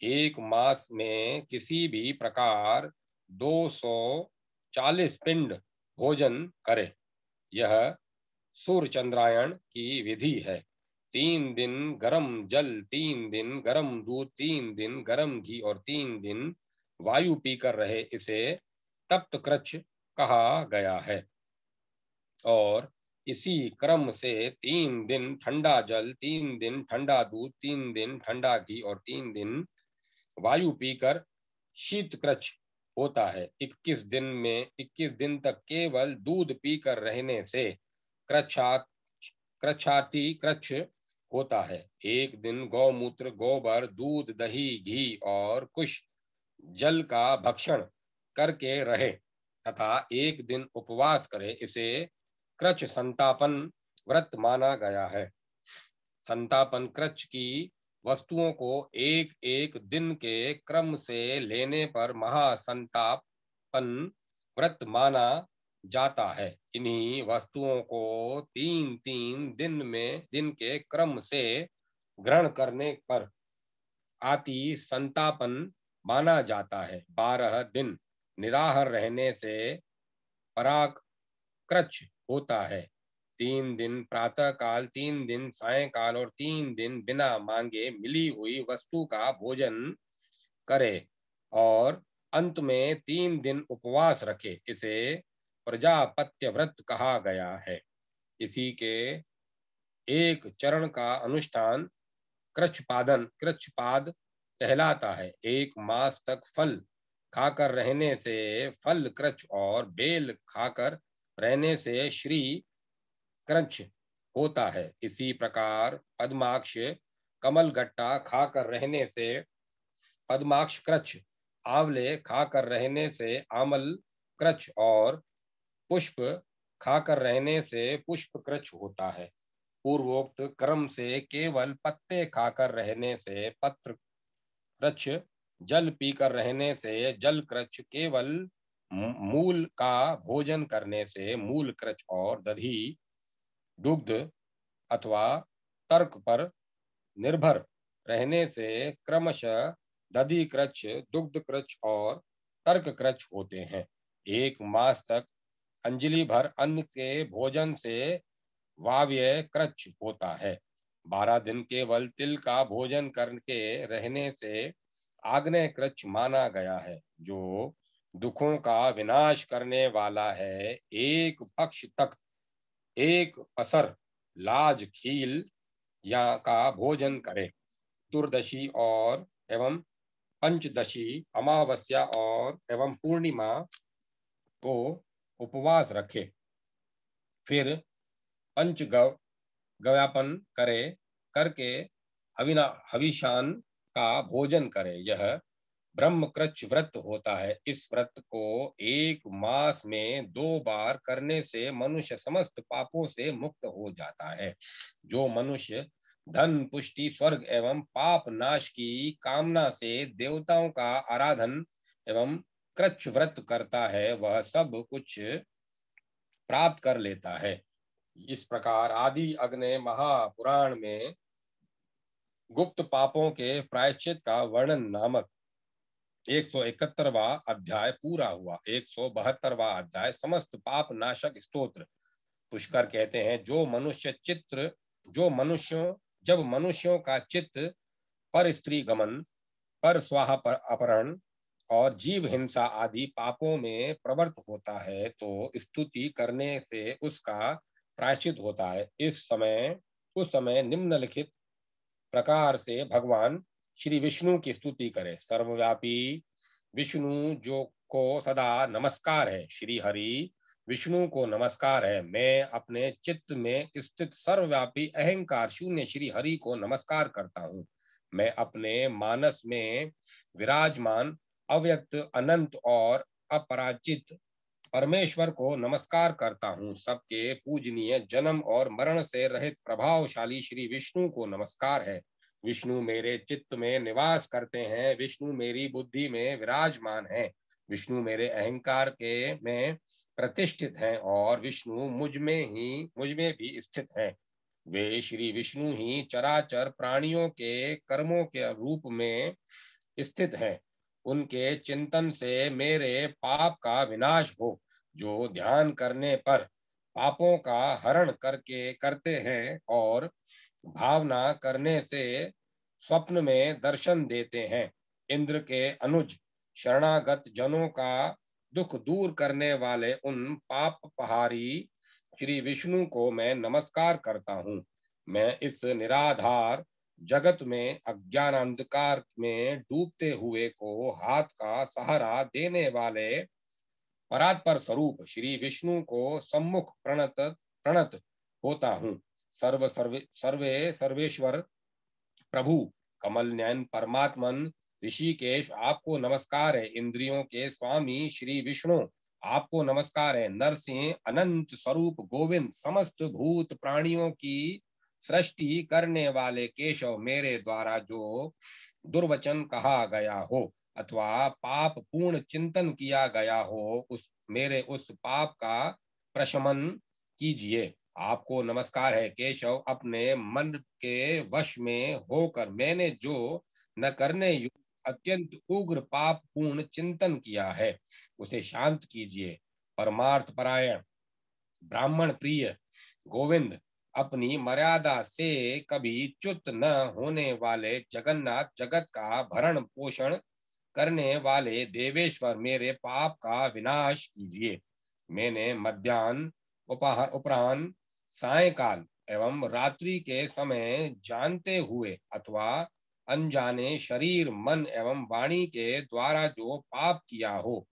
1 मास में किसी भी प्रकार 240 पिंड भोजन करे, यह सूर्य चंद्रायण की विधि है। 3 दिन गरम जल, 3 दिन गरम दूध, 3 दिन गरम घी और 3 दिन वायु पीकर रहे, इसे तप्त कृच्छ कहा गया है। और इसी क्रम से 3 दिन ठंडा जल, 3 दिन ठंडा दूध, 3 दिन ठंडा घी और 3 दिन वायु पीकर शीत कृच्छ होता है। 21 दिन तक केवल दूध पीकर रहने से कृच्छाति कृच्छ होता है। 1 दिन गौमूत्र, गोबर, दूध, दही, घी और कुश जल का भक्षण करके रहे तथा 1 दिन उपवास करे, इसे कृच्छ संतापन व्रत माना गया है। संतापन कृच्छ की वस्तुओं को एक एक दिन के क्रम से लेने पर महासंतापन व्रत माना जाता है। इन्हीं वस्तुओं को 3-3 दिन के क्रम से ग्रहण करने पर आति संतापन माना जाता है। 12 दिन निराहार रहने से पराग कृच्छ होता है। 3 दिन प्रातः काल, 3 दिन सायंकाल और 3 दिन बिना मांगे मिली हुई वस्तु का भोजन करे और अंत में 3 दिन उपवास रखे, इसे प्रजापत्य व्रत कहा गया है। इसी के एक चरण का अनुष्ठान कृच्छपाद कहलाता है। 1 मास तक फल खाकर रहने से फल कृच्छ और बेल खाकर रहने से श्री कृच्छ होता है। इसी प्रकार पद्माक्ष कमलगट्टा खाकर रहने से पद्माक्ष कृच्छ, आंवले खाकर रहने से आमल कृच्छ और पुष्प खाकर रहने से पुष्प कृच्छ होता है। पूर्वोक्त क्रम से केवल पत्ते खाकर रहने से पत्र कृच्छ, जल पीकर रहने से जल कृच्छ, केवल मूल का भोजन करने से मूल कृच्छ और दधि, दुग्ध अथवा तर्क पर निर्भर रहने से क्रमशः दधि कृच्छ, दुग्ध कृच्छ और तर्क कृच्छ होते हैं। 1 मास तक अंजलि भर अन्न के भोजन से वाव्य कृच्छ होता है। 12 दिन केवल तिल का भोजन करके रहने से आग्नेय कृच्छ माना गया है, जो दुखों का विनाश करने वाला है। 1 पक्ष तक 1 पसर लाज खील या का भोजन करे। चतुर्दशी और एवं पंचदशी, अमावस्या और एवं पूर्णिमा को उपवास रखे। फिर गव्यापन करके हविषान का भोजन करे, यह ब्रह्मकृच्छ व्रत होता है। इस व्रत को 1 मास में 2 बार करने से मनुष्य समस्त पापों से मुक्त हो जाता है। जो मनुष्य धन, पुष्टि, स्वर्ग एवं पाप नाश की कामना से देवताओं का आराधन एवं कृच्छ व्रत करता है, वह सब कुछ प्राप्त कर लेता है। इस प्रकार आदि अग्नि महापुराण में गुप्त पापों के प्रायश्चित का वर्णन नामक 171वां अध्याय पूरा हुआ। 172वां अध्याय समस्त पाप नाशक स्तोत्र। पुष्कर कहते हैं, जब मनुष्यों का चित्त पर स्त्री गमन, पर स्वाहा पर अपहरण और जीव हिंसा आदि पापों में प्रवृत्त होता है, तो स्तुति करने से उसका प्रायश्चित होता है। उस समय निम्नलिखित प्रकार से भगवान श्री विष्णु की स्तुति करें। सर्वव्यापी विष्णु जो को सदा नमस्कार है। श्री हरि विष्णु को नमस्कार है। मैं अपने चित्त में स्थित सर्वव्यापी अहंकार शून्य श्री हरि को नमस्कार करता हूँ। मैं अपने मानस में विराजमान अव्यक्त, अनंत और अपराजित परमेश्वर को नमस्कार करता हूँ। सबके पूजनीय, जन्म और मरण से रहित प्रभावशाली श्री विष्णु को नमस्कार है। विष्णु मेरे चित्त में निवास करते हैं, विष्णु मेरी बुद्धि में विराजमान है, विष्णु मेरे अहंकार के में प्रतिष्ठित हैं और विष्णु मुझ में भी स्थित है। वे श्री विष्णु ही चराचर प्राणियों के कर्मों के रूप में स्थित है। उनके चिंतन से मेरे पाप का विनाश हो। जो ध्यान करने पर पापों का हरण करते हैं और भावना करने से स्वप्न में दर्शन देते हैं। इंद्र के अनुज शरणागत जनों का दुख दूर करने वाले उन पापहारी श्री विष्णु को मैं नमस्कार करता हूँ। मैं इस निराधार जगत में अज्ञान अंधकार में डूबते हुए को हाथ का सहारा देने वाले परात्पर स्वरूप श्री विष्णु को सम्मुख प्रणत होता हूँ। सर्वेश्वर प्रभु कमल नयन परमात्मन ऋषिकेश आपको नमस्कार है। इंद्रियों के स्वामी श्री विष्णु आपको नमस्कार है। नरसिंह अनंत स्वरूप गोविंद समस्त भूत प्राणियों की सृष्टि करने वाले केशव मेरे द्वारा जो दुर्वचन कहा गया हो अथवा पाप पूर्ण चिंतन किया गया हो उस पाप का प्रशमन कीजिए। आपको नमस्कार है केशव। अपने मन के वश में होकर मैंने जो न करने योग्य अत्यंत उग्र पाप पूर्ण चिंतन किया है उसे शांत कीजिए। परमार्थ परायण ब्राह्मण प्रिय गोविंद अपनी मर्यादा से कभी च्युत न होने वाले जगन्नाथ जगत का भरण पोषण करने वाले देवेश्वर मेरे पाप का विनाश कीजिए। मैंने मध्याह्न उपराह्न सायकाल एवं रात्रि के समय जानते हुए अथवा अनजाने शरीर मन एवं वाणी के द्वारा जो पाप किया हो,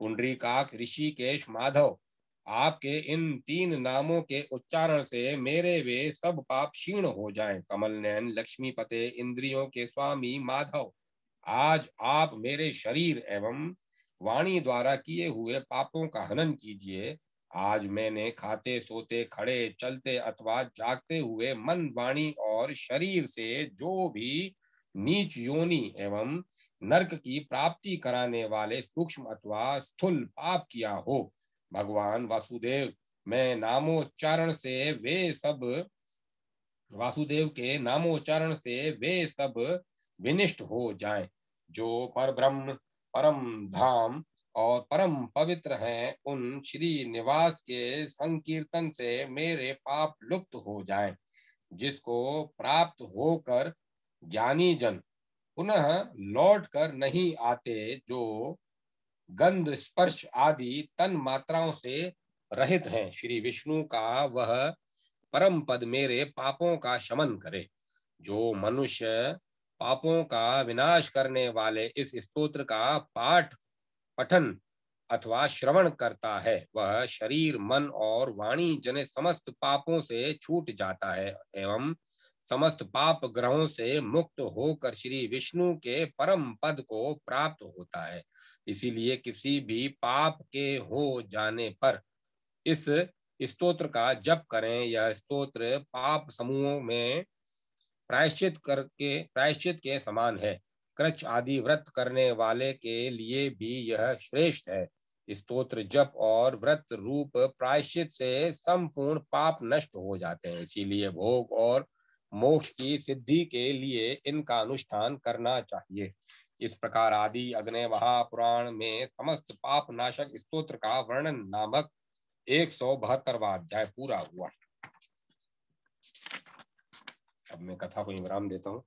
पुंडरीकाक्ष ऋषिकेश माधव आपके इन 3 नामों के उच्चारण से मेरे वे सब पाप क्षीण हो जाएं। कमल नयन लक्ष्मीपते इंद्रियों के स्वामी माधव आज आप मेरे शरीर एवं वाणी द्वारा किए हुए पापों का हनन कीजिए। आज मैंने खाते सोते खड़े चलते अथवा जागते हुए मन वाणी और शरीर से जो भी नीच योनि एवं नरक की प्राप्ति कराने वाले सूक्ष्म अथवा स्थूल पाप किया हो, भगवान वासुदेव मैं नामोच्चारण से वे सब वासुदेव के नामोच्चारण से वे सब विनिष्ट हो जाएं। जो पर ब्रह्म परम धाम और परम पवित्र हैं उन श्री निवास के संकीर्तन से मेरे पाप लुप्त हो जाएं। जिसको प्राप्त होकर ज्ञानी जन पुनः लौट कर नहीं आते, जो गंध स्पर्श आदि तन मात्राओं से रहित हैं, श्री विष्णु का वह परम पद मेरे पापों का शमन करे। जो मनुष्य पापों का विनाश करने वाले इस स्तोत्र का पाठ पठन अथवा श्रवण करता है वह शरीर मन और वाणी जने समस्त पापों से छूट जाता है एवं समस्त पाप ग्रहों से मुक्त होकर श्री विष्णु के परम पद को प्राप्त होता है। इसीलिए किसी भी पाप के हो जाने पर इस स्तोत्र का जप करें। यह स्तोत्र पाप समूहों में प्रायश्चित के समान है। कृच आदि व्रत करने वाले के लिए भी यह श्रेष्ठ है। स्तोत्र जप और व्रत रूप प्रायश्चित से संपूर्ण पाप नष्ट हो जाते हैं। इसीलिए भोग और मोक्ष की सिद्धि के लिए इनका अनुष्ठान करना चाहिए। इस प्रकार आदि अग्नि महापुराण में समस्त पाप नाशक स्तोत्र का वर्णन नामक 172वां अध्याय पूरा हुआ। अब मैं कथा को विराम देता हूँ।